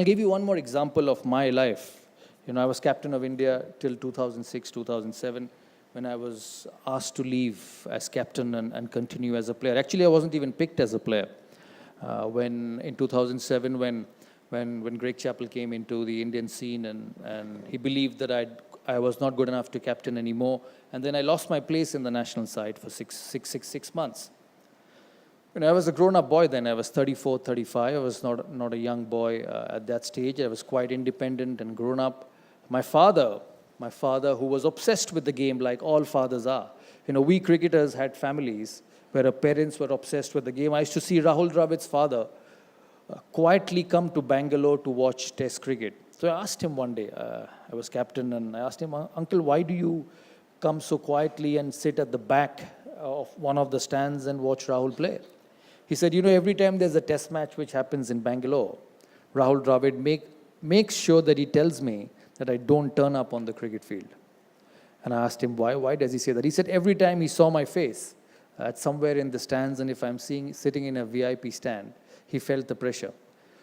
I'll give you one more example of my life. I was captain of India till 2006, 2007, when I was asked to leave as captain and continue as a player. Actually, I wasn't even picked as a player. When in 2007, when Greg Chappell came into the Indian scene and he believed that I was not good enough to captain anymore, and then I lost my place in the national side for six months. I was a grown-up boy then. I was 34, 35. I was not a young boy at that stage. I was quite independent and grown up. My father, who was obsessed with the game like all fathers are. We cricketers had families where our parents were obsessed with the game. I used to see Rahul Dravid's father quietly come to Bangalore to watch Test cricket. So I asked him one day, I was captain, and I asked him, Uncle, why do you come so quietly and sit at the back of one of the stands and watch Rahul play? He said, every time there's a test match which happens in Bangalore, Rahul Dravid makes sure that he tells me that I don't turn up on the cricket field. And I asked him, why? Why does he say that? He said, every time he saw my face at somewhere in the stands, and if I'm sitting in a VIP stand, he felt the pressure.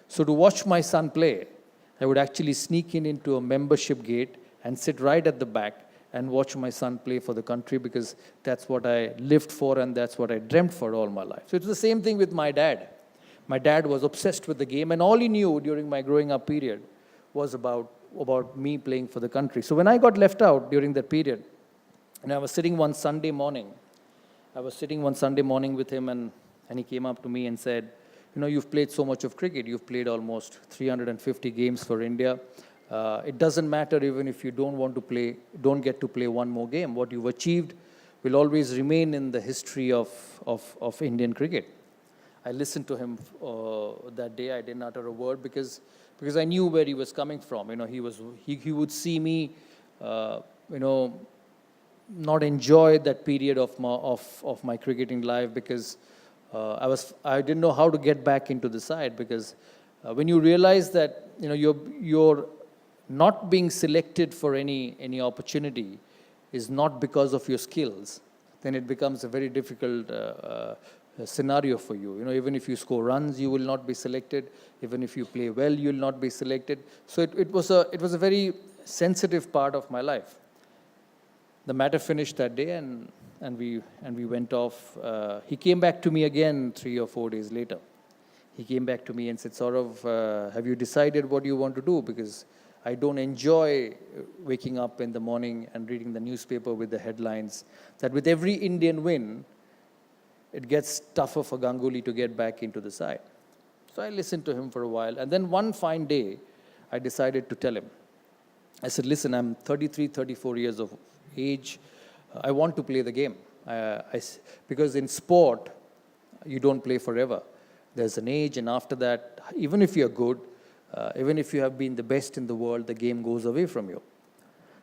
So to watch my son play, I would actually sneak into a membership gate and sit right at the back and watch my son play for the country, because that's what I lived for and that's what I dreamt for all my life. So it's the same thing with my dad. My dad was obsessed with the game, and all he knew during my growing up period was about me playing for the country. So when I got left out during that period, and I was sitting one Sunday morning with him, and he came up to me and said, you've played so much of cricket. You've played almost 350 games for India. It doesn't matter even if you don't get to play one more game. What you've achieved will always remain in the history of Indian cricket. I listened to him that day. I didn't utter a word because I knew where he was coming from. He would see me, not enjoy that period of my cricketing life, because I didn't know how to get back into the side, because when you realize that you're not being selected for any opportunity is not because of your skills, then it becomes a very difficult scenario for you. Even if you score runs, you will not be selected. Even if you play well, you will not be selected. So it was a very sensitive part of my life. The matter finished that day, and we went off. He came back to me again 3 or 4 days later. He came back to me and said, Sourav, have you decided what you want to do? Because I don't enjoy waking up in the morning and reading the newspaper with the headlines that with every Indian win, it gets tougher for Ganguly to get back into the side. So I listened to him for a while, and then one fine day, I decided to tell him. I said, listen, I'm 33, 34 years of age. I want to play the game. Because in sport, you don't play forever. There's an age, and after that, even if you're good, even if you have been the best in the world, the game goes away from you.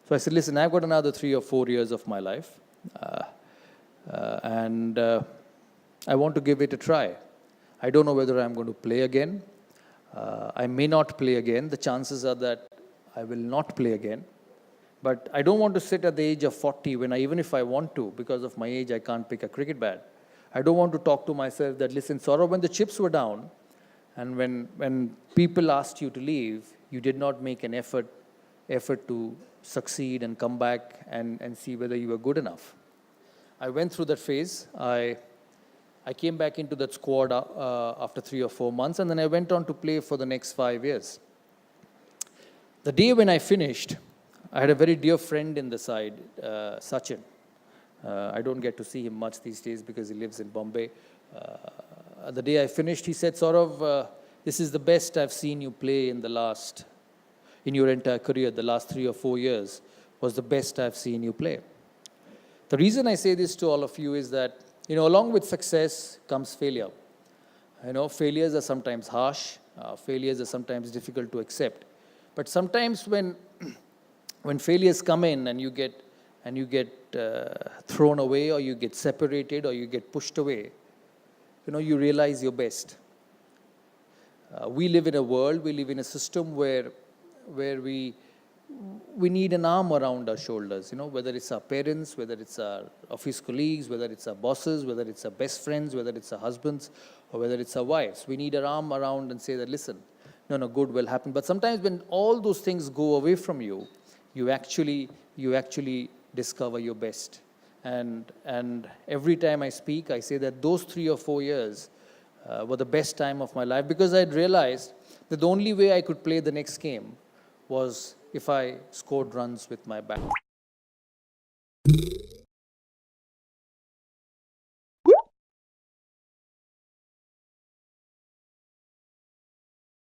So I said, listen, I've got another 3 or 4 years of my life, and I want to give it a try. I don't know whether I'm going to play again. I may not play again. The chances are that I will not play again. But I don't want to sit at the age of 40 when even if I want to, because of my age, I can't pick a cricket bat. I don't want to talk to myself that, listen, Sourav, when the chips were down, and when people asked you to leave, you did not make an effort to succeed and come back and see whether you were good enough. I went through that phase. I came back into that squad after 3 or 4 months, and then I went on to play for the next 5 years. The day when I finished, I had a very dear friend in the side, Sachin. I don't get to see him much these days because he lives in Bombay. The day I finished, he said, Sourav, this is the best I've seen you play in your entire career. The last 3 or 4 years was the best I've seen you play. The reason I say this to all of you is that, along with success comes failure. Failures are sometimes harsh. Failures are sometimes difficult to accept. But sometimes when failures come in and you get thrown away, or you get separated, or you get pushed away, you realize your best. We live in a world, we live in a system where we need an arm around our shoulders, whether it's our parents, whether it's our office colleagues, whether it's our bosses, whether it's our best friends, whether it's our husbands, or whether it's our wives. We need an arm around and say that, listen, no, good will happen. But sometimes when all those things go away from you, you actually discover your best. And every time I speak, I say that those 3 or 4 years were the best time of my life, because I'd realized that the only way I could play the next game was if I scored runs with my bat.